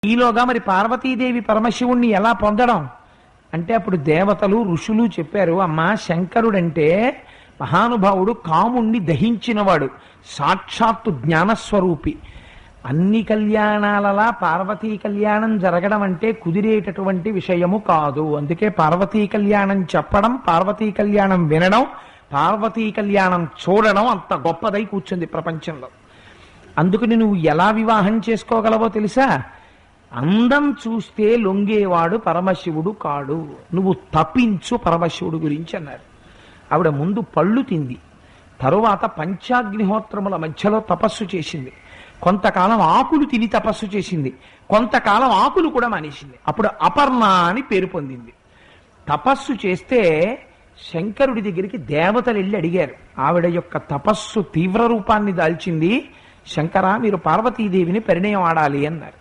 ఈలోగా మరి పార్వతీదేవి పరమశివుణ్ణి ఎలా పొందడం అంటే అప్పుడు దేవతలు ఋషులు చెప్పారు, అమ్మా శంకరుడంటే మహానుభావుడు, కాముణ్ణి దహించినవాడు, సాక్షాత్తు జ్ఞానస్వరూపి. అన్ని కళ్యాణాలలా పార్వతీ కళ్యాణం జరగడం అంటే కుదిరేటటువంటి విషయము కాదు. అందుకే పార్వతీ కళ్యాణం చెప్పడం, పార్వతీ కళ్యాణం వినడం, పార్వతీ కళ్యాణం చూడడం అంత గొప్పదై కూర్చుంది ప్రపంచంలో. అందుకని నువ్వు ఎలా వివాహం చేసుకోగలవో తెలుసా? అందం చూస్తే లొంగేవాడు పరమశివుడు కాడు, నువ్వు తప్పించు పరమశివుడు గురించి అన్నారు. ఆవిడ ముందు పళ్ళు తింది, తరువాత పంచాగ్నిహోత్రముల మధ్యలో తపస్సు చేసింది, కొంతకాలం ఆకులు తిని తపస్సు చేసింది, కొంతకాలం ఆకులు కూడా మానేసింది. అప్పుడు అపర్ణ అని పేరు పొందింది. తపస్సు చేస్తే శంకరుడి దగ్గరికి దేవతలు వెళ్ళి అడిగారు. ఆవిడ యొక్క తపస్సు తీవ్ర రూపాన్ని దాల్చింది. శంకర, మీరు పార్వతీదేవిని పరిణయం ఆడాలి అన్నారు.